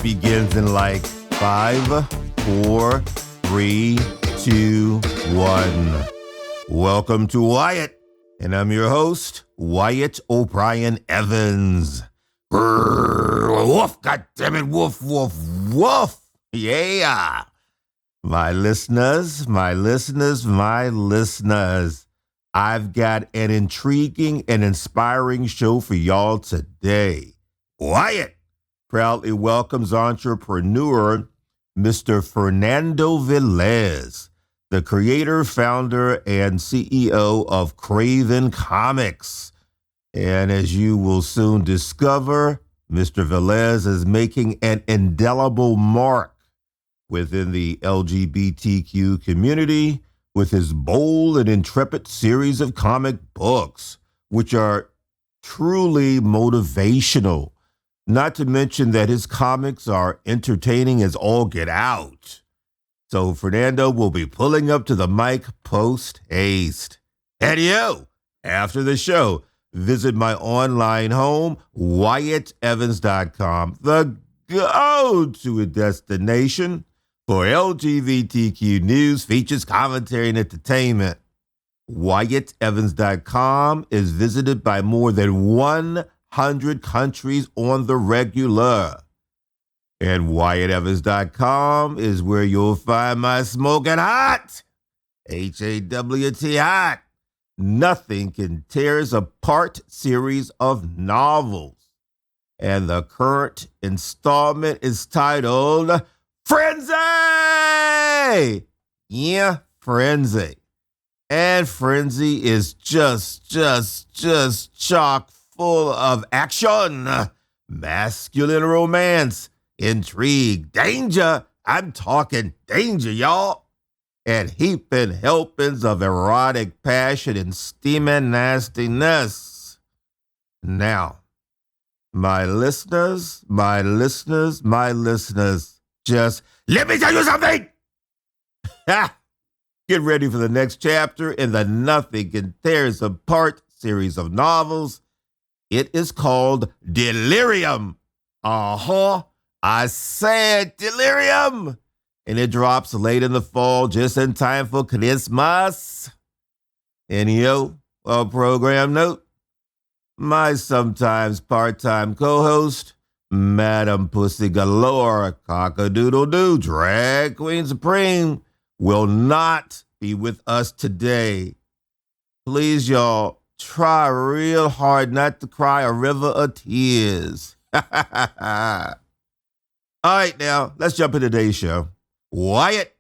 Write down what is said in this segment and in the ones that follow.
begins in like 5, 4, 3, 2, 1. Welcome to Wyatt, and I'm your host, Wyatt O'Brien Evans. Grrr, woof, goddammit, woof, woof, woof. Yeah. My listeners, I've got an intriguing and inspiring show for y'all today. Wyatt proudly welcomes entrepreneur Mr. Fernando Velez, the creator, founder, and CEO of Kraven Comics. And as you will soon discover, Mr. Velez is making an indelible mark within the LGBTQ community with his bold and intrepid series of comic books, which are truly motivational. Not to mention that his comics are entertaining as all get out. So Fernando will be pulling up to the mic post haste. And you, after the show, visit my online home, WyattEvans.com, the go-to destination for LGBTQ news, features, commentary, and entertainment. WyattEvans.com is visited by more than 100 countries on the regular. And WyattEvans.com is where you'll find my smoking hot, H-A-W-T hot, Nothing Can Tear Us Apart series of novels. And the current installment is titled Frenzy! Yeah, Frenzy. And Frenzy is just chock full of action, masculine romance, intrigue, danger. I'm talking danger, y'all. And heaping helpings of erotic passion and steaming nastiness. Now, my listeners, just let me tell you something. Get ready for the next chapter in the Nothing Can Tear Us Apart series of novels. It is called Delirium. I said Delirium. And it drops late in the fall, just in time for Christmas. And a program note, my sometimes part-time co-host, Madam Pussy Galore, Cock-a-doodle-doo, Drag Queen Supreme, will not be with us today. Please, y'all, try real hard not to cry a river of tears. All right, now, let's jump into today's show. Wyatt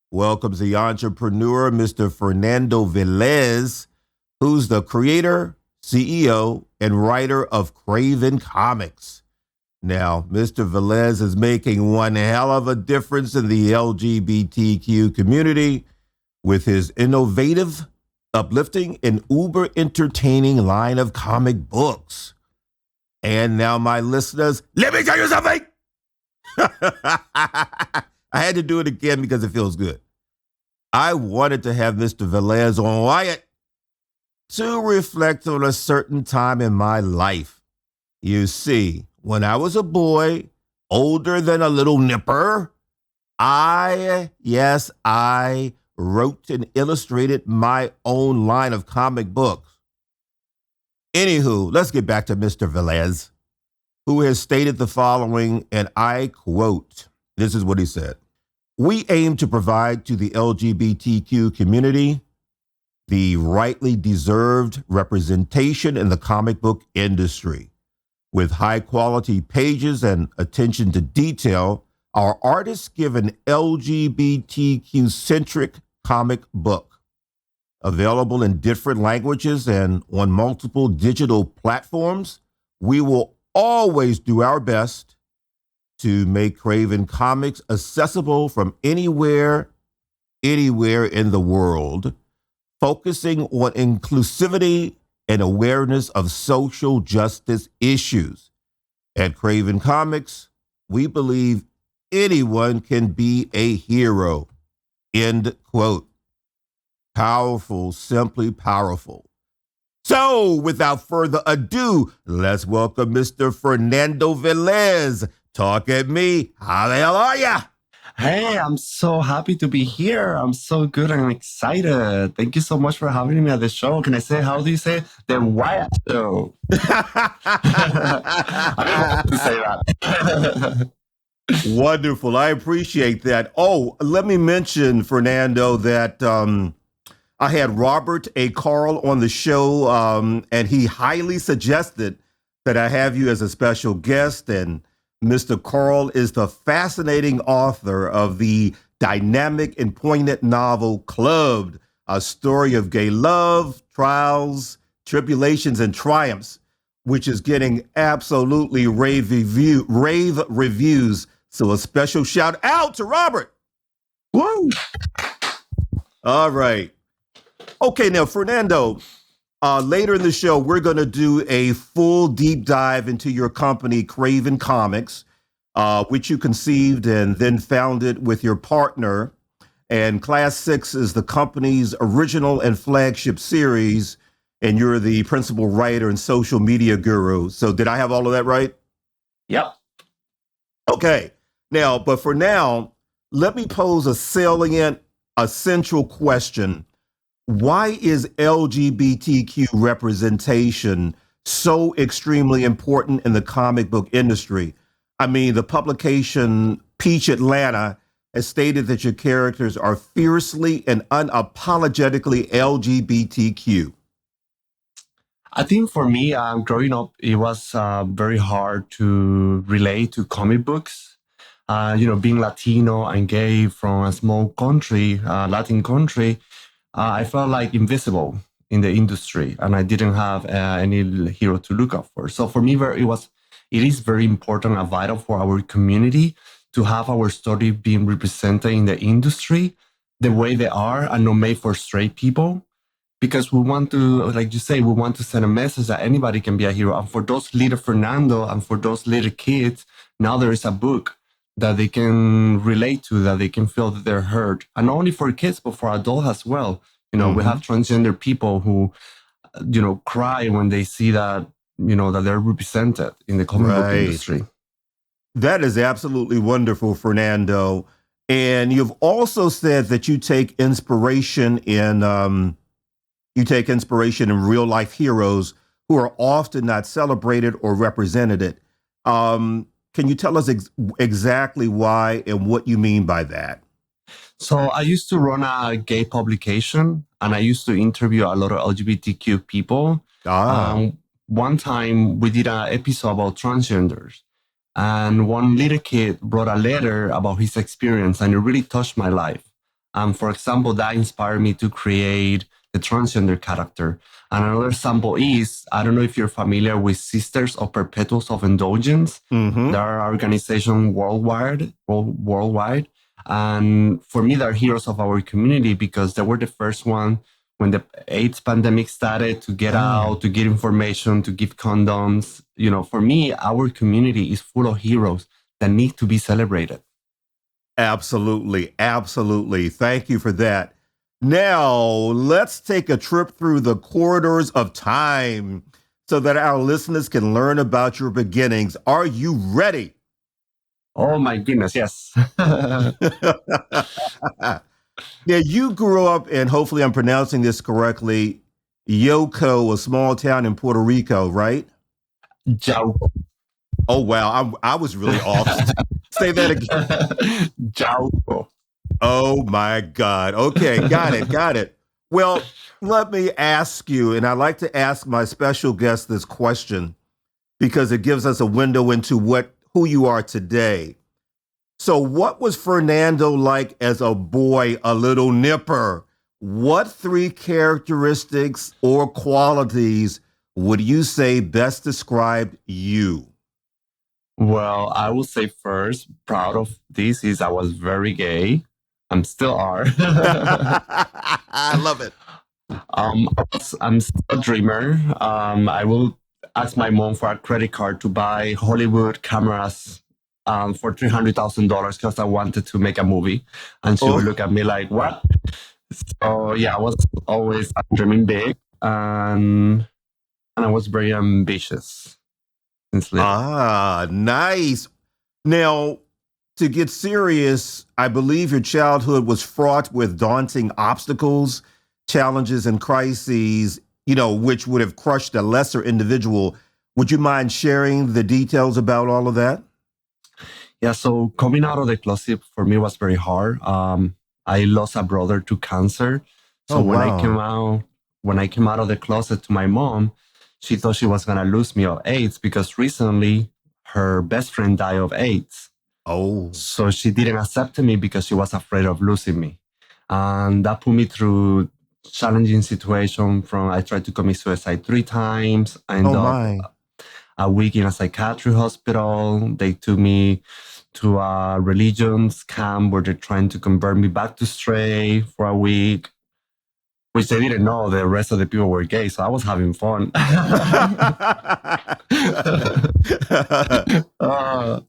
welcomes the entrepreneur, Mr. Fernando Velez, who's the creator, CEO, and writer of Kraven Comics. Now, Mr. Velez is making one hell of a difference in the LGBTQ community with his innovative, uplifting, and uber entertaining line of comic books. And now, my listeners, let me tell you something. I had to do it again because it feels good. I wanted to have Mr. Velez on Wyatt to reflect on a certain time in my life. You see, when I was a boy, older than a little nipper, I wrote and illustrated my own line of comic books. Anywho, let's get back to Mr. Velez, who has stated the following, and I quote, this is what he said. We aim to provide to the LGBTQ community the rightly deserved representation in the comic book industry. With high-quality pages and attention to detail, our artists give an LGBTQ-centric comic book. Available in different languages and on multiple digital platforms, we will always do our best to make Kraven Comics accessible from anywhere in the world, focusing on inclusivity and awareness of social justice issues. At Kraven Comics, we believe anyone can be a hero. End quote. Powerful, simply powerful. So, without further ado, let's welcome Mr. Fernando Velez. Talk at me. How the hell are ya? Hey, I'm so happy to be here. I'm so good and excited. Thank you so much for having me at the show. Can I say, how do you say it? The Wyatt Show. I didn't want to say that. Wonderful. I appreciate that. Oh, let me mention, Fernando, that I had Robert A. Carl on the show, and he highly suggested that I have you as a special guest. And Mr. Carl is the fascinating author of the dynamic and poignant novel Clubbed, a story of gay love, trials, tribulations, and triumphs, which is getting absolutely rave reviews. So a special shout out to Robert. Woo! All right. Okay, now, Fernando, later in the show, we're going to do a full deep dive into your company, Kraven Comics, which you conceived and then founded with your partner. And Class 6 is the company's original and flagship series, and you're the principal writer and social media guru. So did I have all of that right? Yep. Okay. Now, but for now, let me pose a salient, essential question. Why is LGBTQ representation so extremely important in the comic book industry? I mean, the publication Peach Atlanta has stated that your characters are fiercely and unapologetically LGBTQ. I think for me, growing up, it was very hard to relate to comic books. Being Latino and gay from a small country, Latin country, I felt like invisible in the industry, and I didn't have any hero to look up for. So for me, it is very important and vital for our community to have our story being represented in the industry the way they are and not made for straight people. Because we want to, like you say, we want to send a message that anybody can be a hero. And for those little Fernando and for those little kids, now there is a book that they can relate to, that they can feel that they're heard. And not only for kids, but for adults as well. We have transgender people who, cry when they see that, that they're represented in the comic book industry. That is absolutely wonderful, Fernando. And you've also said that you take inspiration in real life heroes who are often not celebrated or represented. Can you tell us exactly why and what you mean by that? So I used to run a gay publication, and I used to interview a lot of LGBTQ people. One time we did an episode about transgenders, and one little kid wrote a letter about his experience, and it really touched my life. And for example, that inspired me to create the transgender character. And another example is, I don't know if you're familiar with Sisters of Perpetuals of Indulgence. Mm-hmm. There are organizations worldwide. And for me, they're heroes of our community because they were the first one when the AIDS pandemic started to get out, to get information, to give condoms. For me, our community is full of heroes that need to be celebrated. Absolutely. Absolutely. Thank you for that. Now, let's take a trip through the corridors of time so that our listeners can learn about your beginnings. Are you ready? Oh, my goodness, yes. Now, you grew up in, hopefully I'm pronouncing this correctly, Yauco, a small town in Puerto Rico, right? Yauco. Oh, wow. I was really off. Say that again. Yauco. Oh, my God. Okay, got it. Well, let me ask you, and I like to ask my special guest this question because it gives us a window into who you are today. So what was Fernando like as a boy, a little nipper? What 3 characteristics or qualities would you say best described you? Well, I will say first, proud of this is I was very gay. I'm still are. I love it. I'm still a dreamer. I will ask my mom for a credit card to buy Hollywood cameras for $300,000 because I wanted to make a movie. And she would look at me like, what? So yeah, I was always dreaming big, and I was very ambitious since little. Ah, nice. Now, to get serious, I believe your childhood was fraught with daunting obstacles, challenges, and crises, which would have crushed a lesser individual. Would you mind sharing the details about all of that? Yeah, so coming out of the closet for me was very hard. I lost a brother to cancer. Oh, So wow. when I came out of the closet to my mom, she thought she was gonna lose me of AIDS because recently her best friend died of AIDS. Oh, So she didn't accept me because she was afraid of losing me. And that put me through challenging situation from I tried to commit suicide 3 times. I oh, ended up my. a week in a psychiatry hospital. They took me to a religions camp where they're trying to convert me back to straight for a week, which they didn't know the rest of the people were gay. So I was having fun. uh,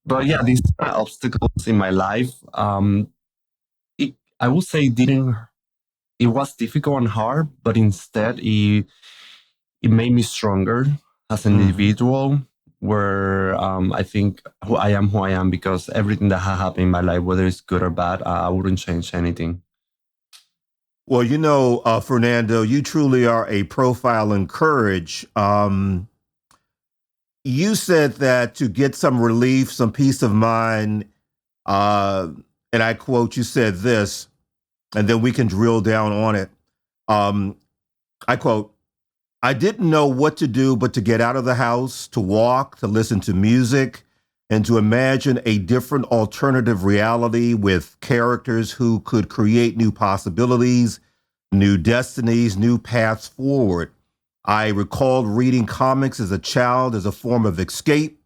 but yeah, these obstacles in my life, I would say it was difficult and hard, but instead it made me stronger as an Mhm. individual. Where I think who I am, because everything that has happened in my life, whether it's good or bad, I wouldn't change anything. Well, Fernando, you truly are a profile in courage. You said that to get some relief, some peace of mind, uh, and I quote, you said this, and then we can drill down on it. Um, I quote, I didn't know what to do but to get out of the house, to walk, to listen to music, and to imagine a different alternative reality with characters who could create new possibilities, new destinies, new paths forward. I recalled reading comics as a child as a form of escape,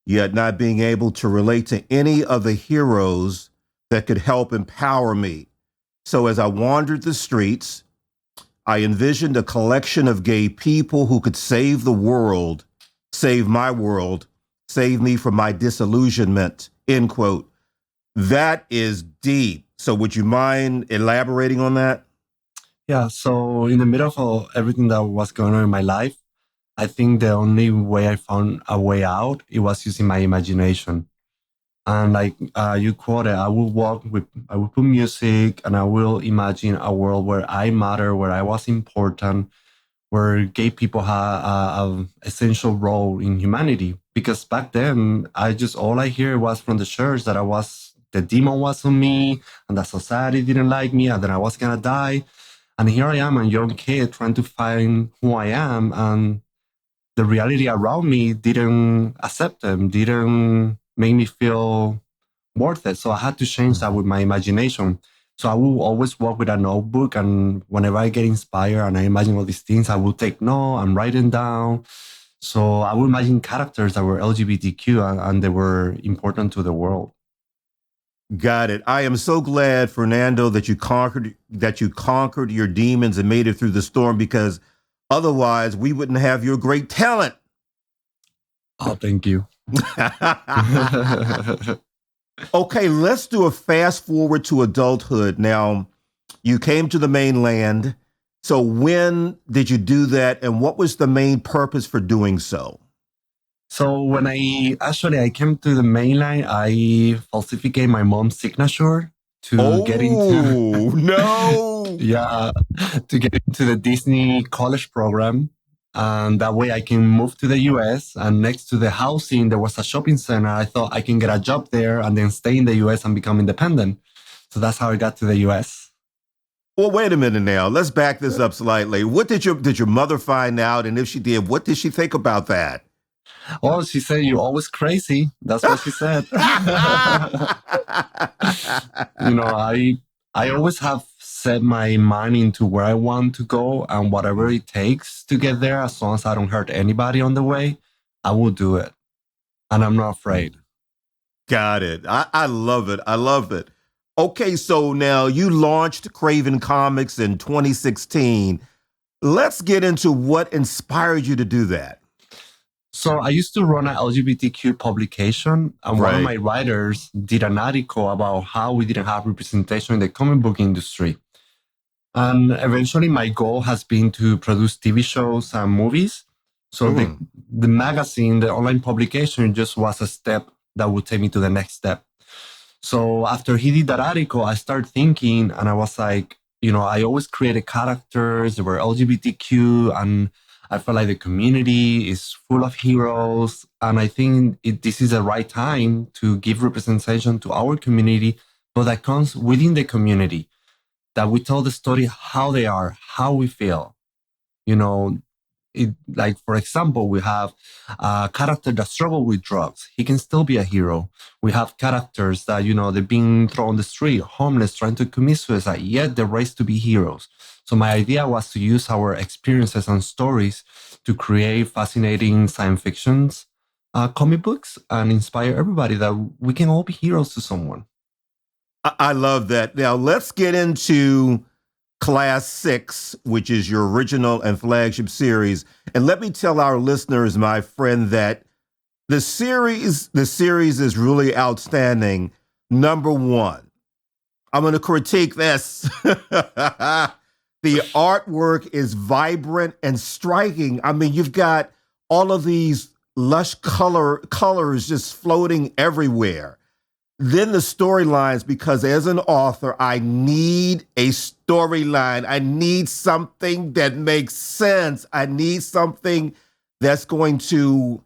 yet not being able to relate to any of the heroes that could help empower me. So as I wandered the streets, I envisioned a collection of gay people who could save the world, save my world, save me from my disillusionment, end quote. That is deep. So would you mind elaborating on that? Yeah. So in the middle of everything that was going on in my life, I think the only way I found a way out, it was using my imagination. And like you quoted, I will put music and I will imagine a world where I matter, where I was important, where gay people have a essential role in humanity. Because back then, all I hear was from the church that the demon was on me and that society didn't like me and that I was gonna die. And here I am, a young kid trying to find who I am, and the reality around me didn't accept them, didn't make me feel worth it. So I had to change that with my imagination. So I will always walk with a notebook, and whenever I get inspired and I imagine all these things, I will take note and write them down. So I will imagine characters that were LGBTQ and they were important to the world. Got it. I am so glad, Fernando, that you conquered your demons and made it through the storm because otherwise we wouldn't have your great talent. Oh, thank you. Okay, let's do a fast forward to adulthood. Now, you came to the mainland. So when did you do that and what was the main purpose for doing so? So when I came to the mainland, I falsificated my mom's signature to get into Oh, no. yeah, to get into the Disney college program. And that way I can move to the US. And next to the housing, there was a shopping center. I thought I can get a job there and then stay in the US and become independent. So that's how I got to the US. Well, wait a minute now. Let's back this up slightly. What did your mother find out? And if she did, what did she think about that? Oh, she said, "You're always crazy." That's what she said. you know, I always have set my mind into where I want to go, and whatever it takes to get there, as long as I don't hurt anybody on the way, I will do it. And I'm not afraid. Got it. I love it. I love it. Okay, so now you launched Kraven Comics in 2016. Let's get into what inspired you to do that. So I used to run an LGBTQ publication, and one of Right. my writers did an article about how we didn't have representation in the comic book industry. And eventually, my goal has been to produce TV shows and movies. So Mm. the magazine, the online publication, just was a step that would take me to the next step. So after he did that article, I started thinking, and I was like, I always created characters that were LGBTQ, and I felt like the community is full of heroes. And I think this is the right time to give representation to our community, but that comes within the community, that we tell the story how they are, how we feel. Like, for example, we have a character that struggles with drugs. He can still be a hero. We have characters that, they're being thrown on the street, homeless, trying to commit suicide, yet they're raised to be heroes. So my idea was to use our experiences and stories to create fascinating science fictions, comic books, and inspire everybody that we can all be heroes to someone. I love that. Now, let's get into Class 6, which is your original and flagship series. And let me tell our listeners, my friend, that the series is really outstanding. Number one, I'm going to critique this. The artwork is vibrant and striking. I mean, you've got all of these lush colors just floating everywhere. Then the storylines, because as an author, I need a storyline. I need something that makes sense. I need something that's going to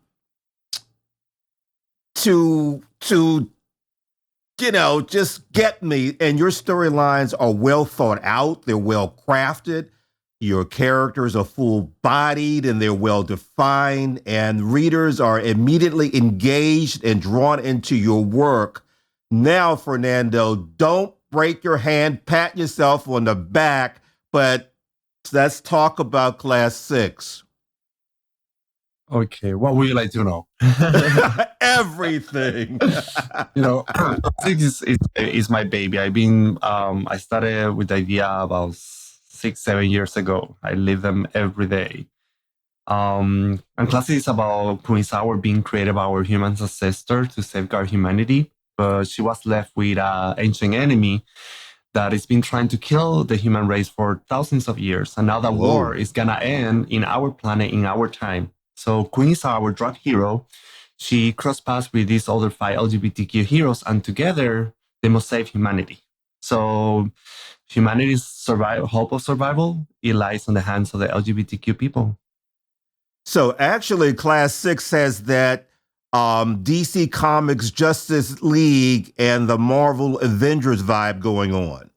just get me. And your storylines are well thought out. They're well crafted. Your characters are full-bodied and they're well-defined. And readers are immediately engaged and drawn into your work. Now, Fernando, don't break your hand, pat yourself on the back, but let's talk about Class 6. Okay, what would you like to know? Everything. Six is my baby. I started with the idea about 6-7 years ago. I live them every day. And Class is about Prince Hour being created by our human ancestor to safeguard humanity. But she was left with an ancient enemy that has been trying to kill the human race for thousands of years. And now that war is going to end in our planet, in our time. So Queen is our drug hero. She crossed paths with these other 5 LGBTQ heroes, and together they must save humanity. So humanity's hope of survival, it lies on the hands of the LGBTQ people. So actually, Class 6 says that DC Comics, Justice League, and the Marvel Avengers vibe going on.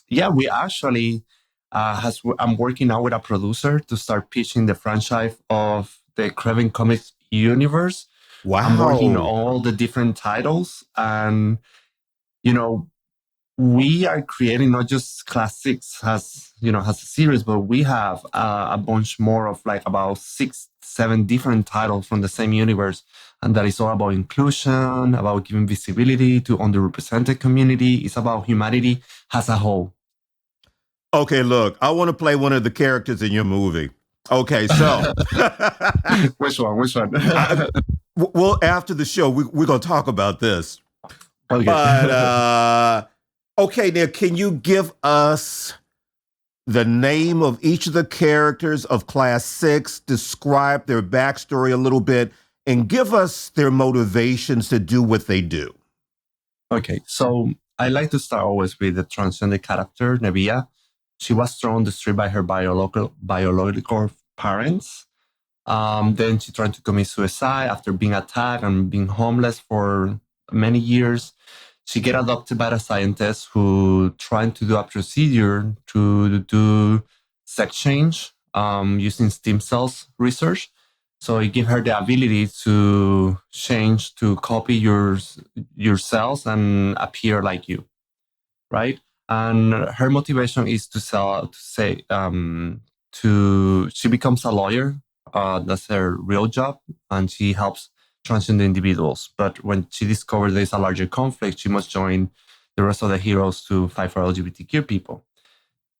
Yeah, we actually, I'm working now with a producer to start pitching the franchise of the Kraven Comics universe. Wow. I'm working on all the different titles, and, we are creating not just Class 6 has a series, but we have a bunch more of like about 6-7 different titles from the same universe. And that is all about inclusion, about giving visibility to underrepresented community. It's about humanity as a whole. Okay, look, I want to play one of the characters in your movie. Okay, so. Which one? Well, after the show, we're going to talk about this. Okay. But, okay, now, can you give us the name of each of the characters of Class 6, describe their backstory a little bit, and give us their motivations to do what they do? Okay, so I like to start always with the transgender character, Nevia. She was thrown on the street by her biological parents. Then she tried to commit suicide after being attacked and being homeless for many years. She get adopted by a scientist who trying to do a procedure to do sex change using stem cells research. So it gives her the ability to change, to copy your cells and appear like you, right? And her motivation is she becomes a lawyer. That's her real job, and she helps transgender individuals. But when she discovers there's a larger conflict, she must join the rest of the heroes to fight for LGBTQ people.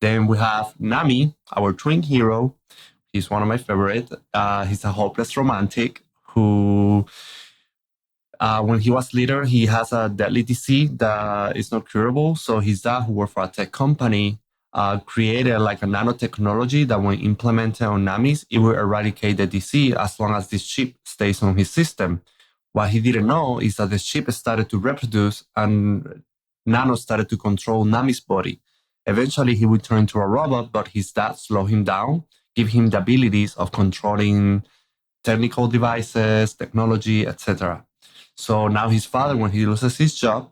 Then we have Nami, our twin hero. He's one of my favorite. He's a hopeless romantic who, when he was little, he has a deadly disease that is not curable. So his dad, who worked for a tech company, created like a nanotechnology that when implemented on Nami's, it will eradicate the disease as long as this chip stays on his system. What he didn't know is that the ship started to reproduce and Nano started to control Nami's body. Eventually, he would turn into a robot, but his dad slowed him down, give him the abilities of controlling technical devices, technology, etc. So now his father, when he loses his job,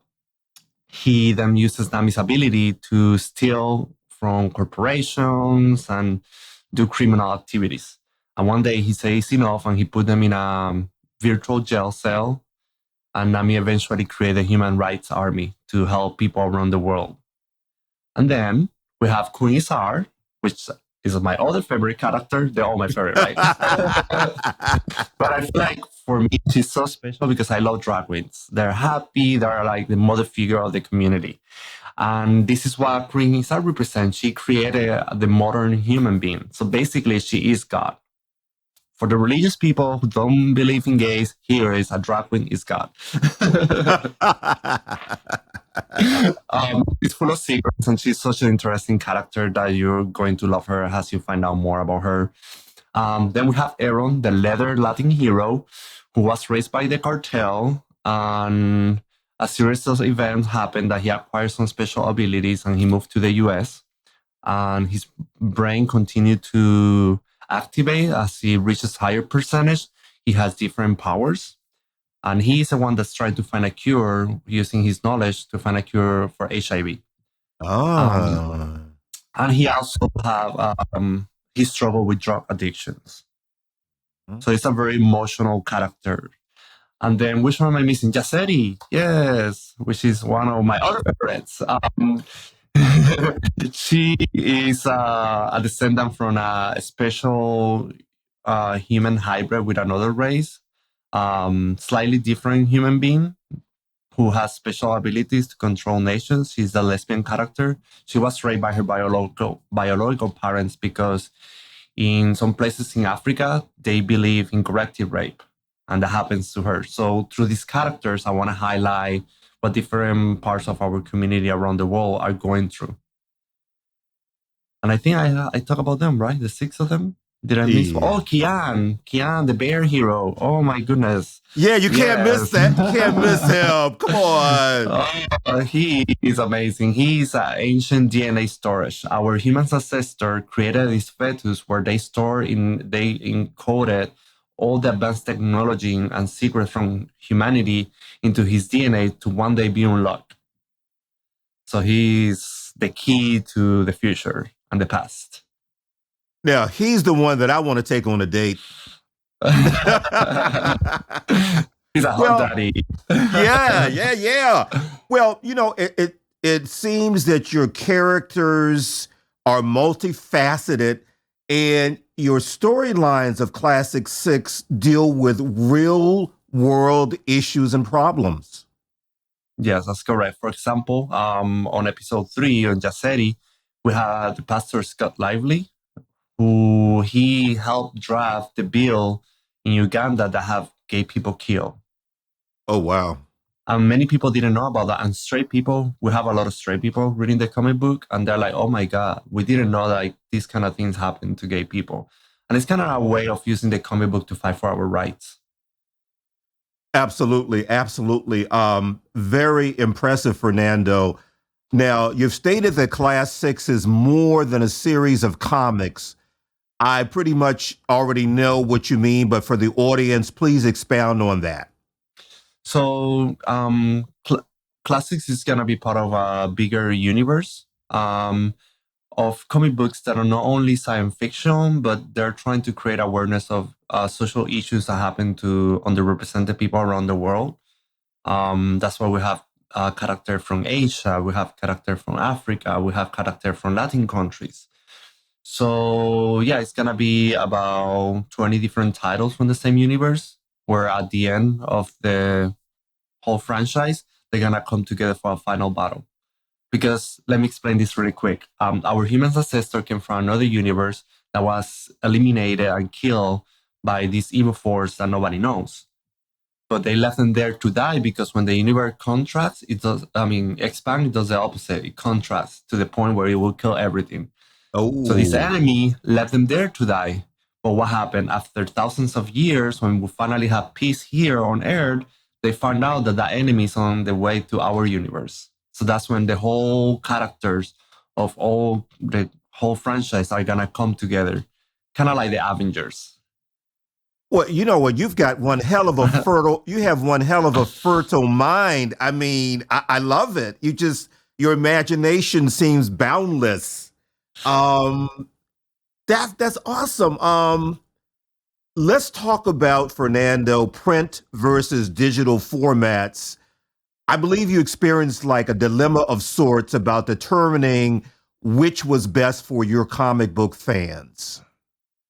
he then uses Nami's ability to steal from corporations and do criminal activities. And one day he says enough and he put them in a virtual jail cell. And Nami eventually created a human rights army to help people around the world. And then we have Queen Isar, which is my other favorite character. They're all my favorite, right? But I feel like for me, she's so special because I love drag queens. They're happy. They're like the mother figure of the community. And this is what Queen Isar represents. She created the modern human being. So basically, she is God. For the religious people who don't believe in gays, here is a drag queen is God. It's full of secrets, and she's such an interesting character that you're going to love her as you find out more about her. Then we have Aaron, the leather Latin hero, who was raised by the cartel, and a series of events happened that he acquired some special abilities, and he moved to the US. And his brain continued to activate as he reaches higher percentage. He has different powers. And he is the one that's trying to find a cure using his knowledge to find a cure for HIV. And he also have he struggled with drug addictions. So it's a very emotional character. And then which one am I missing? Jaseri, yes, which is one of my other favorites. She is a descendant from a special human hybrid with another race, slightly different human being who has special abilities to control nations. She's a lesbian character. She was raised by her biological parents because in some places in Africa, they believe in corrective rape, and that happens to her. So through these characters, I want to highlight what different parts of our community around the world are going through. And I think I talk about them, right? The 6 of them. Did I miss? Oh, Kian, the bear hero. Oh my goodness. Yeah, you can't miss that. You can't miss him. Come on. He is amazing. He's an ancient DNA storage. Our human ancestor created this fetus where they encoded all the advanced technology and secrets from humanity into his DNA to one day be unlocked. So he's the key to the future and the past. Now, he's the one that I want to take on a date. He's a hot daddy. Yeah. Well, it seems that your characters are multifaceted and your storylines of Classic 6 deal with real world issues and problems. Yes, that's correct. For example, on episode 3 on Jaseri, we had the pastor Scott Lively, who he helped draft the bill in Uganda that have gay people killed. Oh, wow. And many people didn't know about that. And straight people, we have a lot of straight people reading the comic book, and they're like, oh my God, we didn't know that these kind of things happen to gay people. And it's kind of a way of using the comic book to fight for our rights. Absolutely. Very impressive, Fernando. Now, you've stated that Class 6 is more than a series of comics. I pretty much already know what you mean, but for the audience, please expound on that. So, Classics is going to be part of a bigger universe of comic books that are not only science fiction, but they're trying to create awareness of social issues that happen to underrepresented people around the world. That's why we have a character from Asia, we have character from Africa, we have character from Latin countries. So yeah, it's going to be about 20 different titles from the same universe, where at the end of the whole franchise, they're going to come together for a final battle. Because let me explain this really quick. Our human ancestor came from another universe that was eliminated and killed by this evil force that nobody knows. But they left them there to die because when the universe contracts, expand, it does the opposite. It contracts to the point where it will kill everything. Oh. So this enemy left them there to die. But what happened after thousands of years, when we finally have peace here on Earth, they found out that the enemy is on the way to our universe. So that's when the whole characters of all the whole franchise are gonna come together, kind of like the Avengers. Well, you know what? You've got one hell of a fertile. You have one hell of a fertile mind. I mean, I love it. Your imagination seems boundless. That's awesome. Let's talk about, Fernando, print versus digital formats. I believe you experienced like a dilemma of sorts about determining which was best for your comic book fans.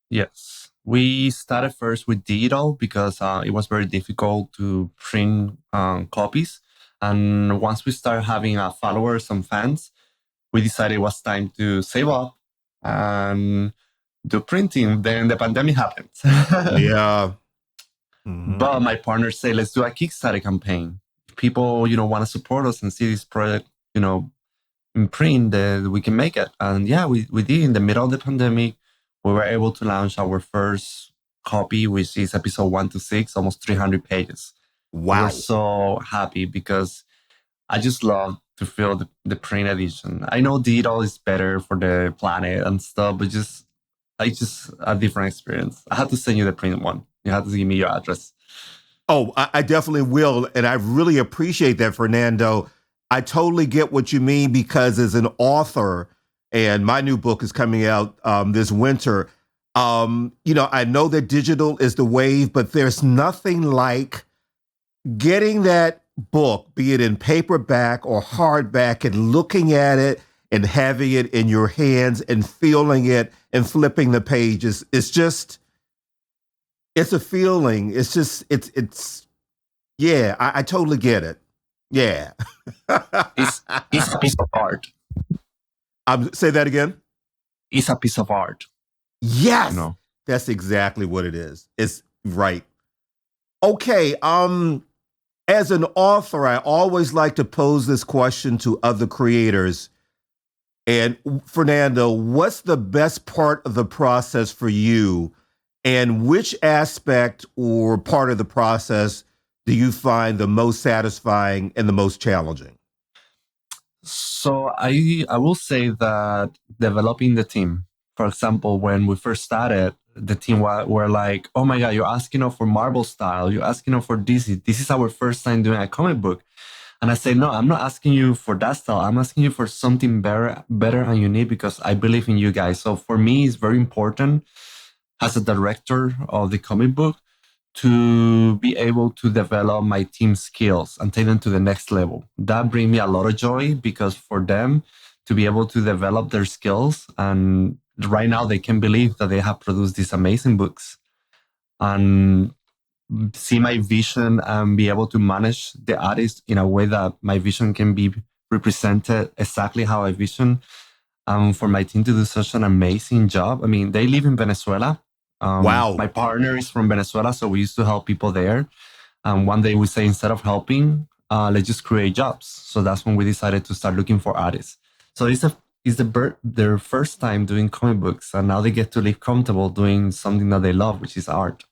Yes. We started first with digital because it was very difficult to print copies. And once we started having followers and fans, we decided it was time to save up and do printing. Then the pandemic happened. Yeah. But my partner said, let's do a Kickstarter campaign. If people, want to support us and see this project, in print, that we can make it. And yeah, we did. In the middle of the pandemic, we were able to launch our first copy, which is episode 1 to 6, almost 300 pages. Wow. We're so happy because I just love to feel the print edition. I know digital is better for the planet and stuff, but it's just a different experience. I had to send you the print one. You have to give me your address. Oh, I definitely will. And I really appreciate that, Fernando. I totally get what you mean because as an author, and my new book is coming out this winter, I know that digital is the wave, but there's nothing like getting that book, be it in paperback or hardback, and looking at it and having it in your hands and feeling it and flipping the pages. It's a feeling. Yeah, I totally get it. Yeah. It's a piece of art. Say that again. It's a piece of art. Yes. That's exactly what it is. It's right. Okay. As an author, I always like to pose this question to other creators. And Fernando, what's the best part of the process for you? And which aspect or part of the process do you find the most satisfying and the most challenging? So I will say that developing the team, for example, when we first started, the team were like, oh my God, you're asking for Marvel style. You're asking for DC. This is our first time doing a comic book. And I say, no, I'm not asking you for that style. I'm asking you for something better and unique because I believe in you guys. So for me, it's very important as a director of the comic book to be able to develop my team's skills and take them to the next level. That brings me a lot of joy because for them to be able to develop their skills, and right now they can believe that they have produced these amazing books and see my vision and be able to manage the artist in a way that my vision can be represented exactly how I vision. For my team to do such an amazing job. I mean, they live in Venezuela. Wow. My partner is from Venezuela, so we used to help people there. And one day we say, instead of helping, let's just create jobs. So that's when we decided to start looking for artists. So it's their first time doing comic books, and now they get to live comfortable doing something that they love, which is art.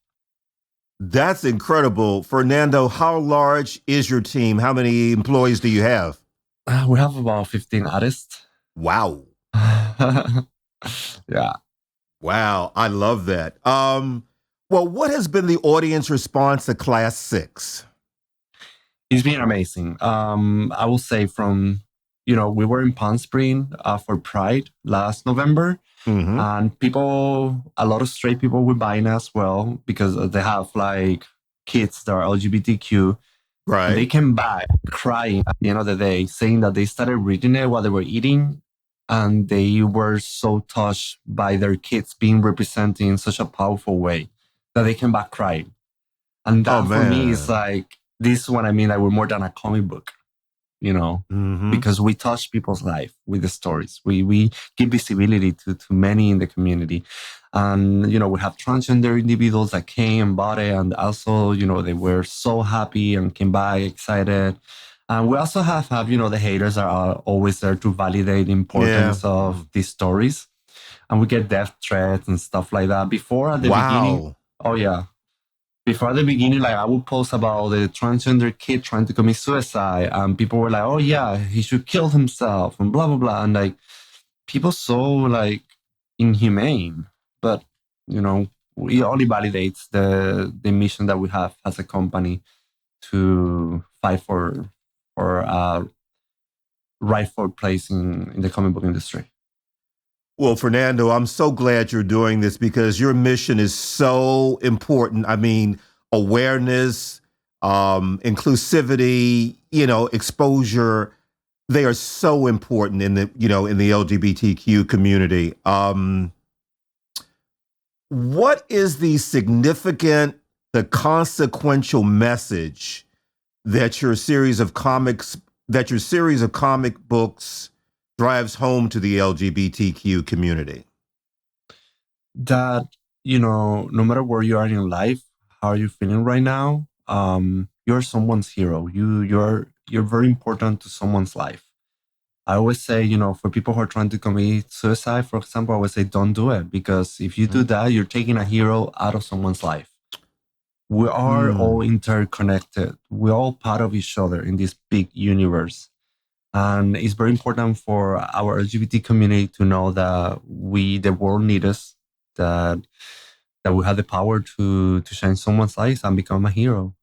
That's incredible. Fernando, how large is your team? How many employees do you have? We have about 15 artists. Wow. Yeah. Wow. I love that. Well, what has been the audience response to Class 6? It's been amazing. I will say we were in Palm Springs for Pride last November. Mm-hmm. And a lot of straight people were buying as well because they have like kids that are LGBTQ. Right. And they came back crying at the end of the day, saying that they started reading it while they were eating. And they were so touched by their kids being represented in such a powerful way that they came back crying. And that for me is like, this is what I mean, that we're more than a comic book, because we touch people's life with the stories. We give visibility to many in the community. And, we have transgender individuals that came and bought it. And also, they were so happy and came back excited. And we also have the haters that are always there to validate the importance of these stories. and we get death threats and stuff like that. Before at the beginning, oh yeah. Before at the beginning, like I would post about the transgender kid trying to commit suicide, and people were like, "Oh yeah, he should kill himself," and blah blah blah, and like people so like inhumane. But you know, it only validates the mission that we have as a company to fight for rightful place in the comic book industry. Well, Fernando, I'm so glad you're doing this because your mission is so important. I mean, awareness, inclusivity, exposure, they are so important in the LGBTQ community. What is the significant, the consequential message that your series of comic books drives home to the LGBTQ community? That, no matter where you are in life, how are you feeling right now, you're someone's hero. You're very important to someone's life. I always say, for people who are trying to commit suicide, for example, I always say, don't do it, because if you do that, you're taking a hero out of someone's life. We are all interconnected. We're all part of each other in this big universe. And it's very important for our LGBT community to know that the world needs us, that we have the power to change someone's life and become a hero.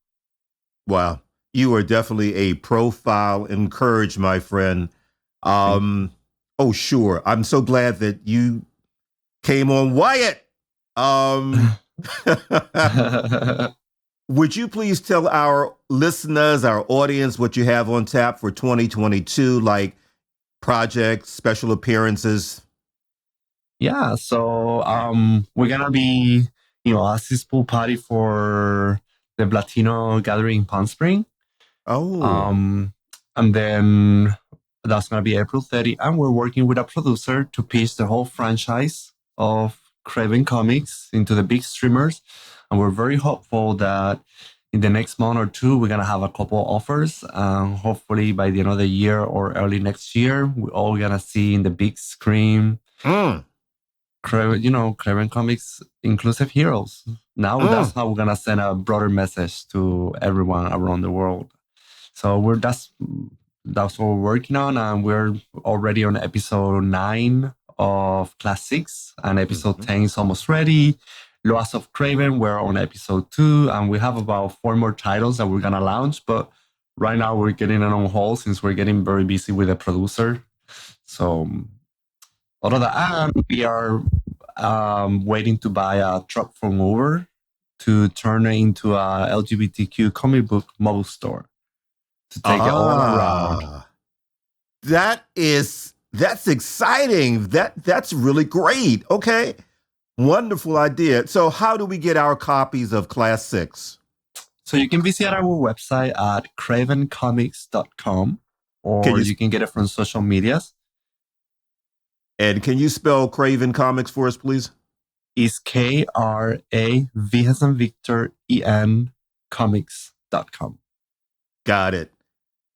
Wow. You are definitely a profile in courage, my friend. Oh, sure. I'm so glad that you came on, Wyatt. Would you please tell our listeners, our audience, what you have on tap for 2022, like projects, special appearances? Yeah, so we're gonna be, a pool party for the Latino gathering in Palm Spring. Oh. And then that's gonna be April 30, and we're working with a producer to pitch the whole franchise of Kraven Comics into the big streamers. And we're very hopeful that in the next month or two, we're going to have a couple offers. Hopefully by the end of the year or early next year, we're all going to see in the big screen, Kraven Comics inclusive heroes. Now that's how we're going to send a broader message to everyone around the world. So that's what we're working on. And we're already on episode 9 of Class 6, and episode 10 is almost ready. Loas of Kraven, we're on episode 2, and we have about 4 more titles that we're going to launch. But right now we're getting it on hold since we're getting very busy with the producer. So other than that, we are waiting to buy a truck from Uber to turn it into a LGBTQ comic book mobile store to take it all around. That's exciting. That's really great. Okay. Wonderful idea. So how do we get our copies of Class 6? So you can visit our website at cravencomics.com, or you can get it from social medias. And can you spell Kraven Comics for us, please? It's KRAV as in Victor, EN comics.com. Got it.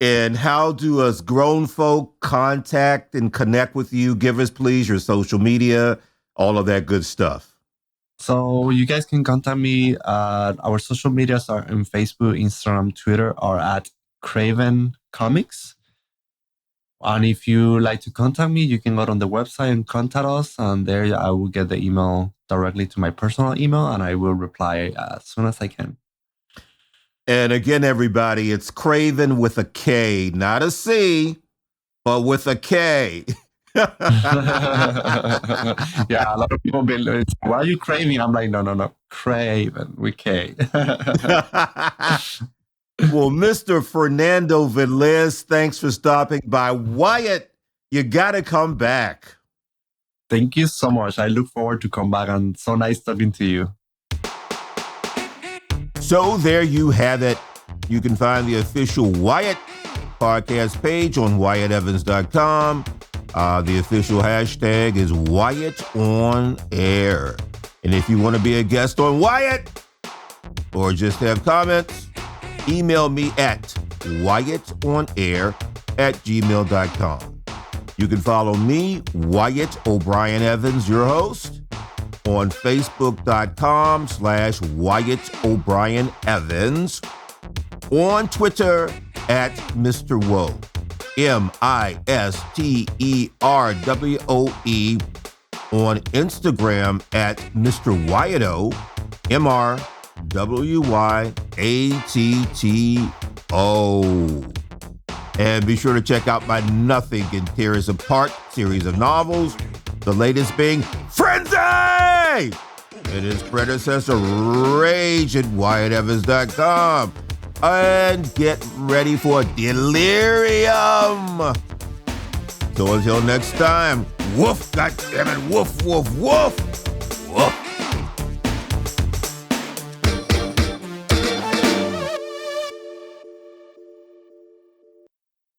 And how do us grown folk contact and connect with you? Give us, please, your social media, all of that good stuff. So you guys can contact me. Our social medias are on Facebook, Instagram, Twitter, or at Kraven Comics. And if you like to contact me, you can go on the website and contact us. And there I will get the email directly to my personal email, and I will reply as soon as I can. And again, everybody, it's Kraven with a K, not a C, but with a K. Yeah, a lot of people been like, why are you Kraven? I'm like, no, Kraven with K. Well, Mr. Fernando Velez, thanks for stopping by. Wyatt, you got to come back. Thank you so much. I look forward to come back, and so nice talking to you. So there you have it. You can find the official Wyatt podcast page on WyattEvans.com. The official hashtag is Wyatt on Air. And if you want to be a guest on Wyatt or just have comments, email me at WyattOnAir@gmail.com. You can follow me, Wyatt O'Brien Evans, your host, on Facebook.com/Wyatt O'Brien Evans, on Twitter at Mr. Woe, MISTERWOE, on Instagram at Mr. Wyatto, MRWYATTO. And be sure to check out my Nothing Can Tear Us Apart series of novels, the latest being Frenzy! And his predecessor, Rage, at WyattEvans.com. And get ready for Delirium! So until next time, woof, goddammit, woof, woof, woof, woof.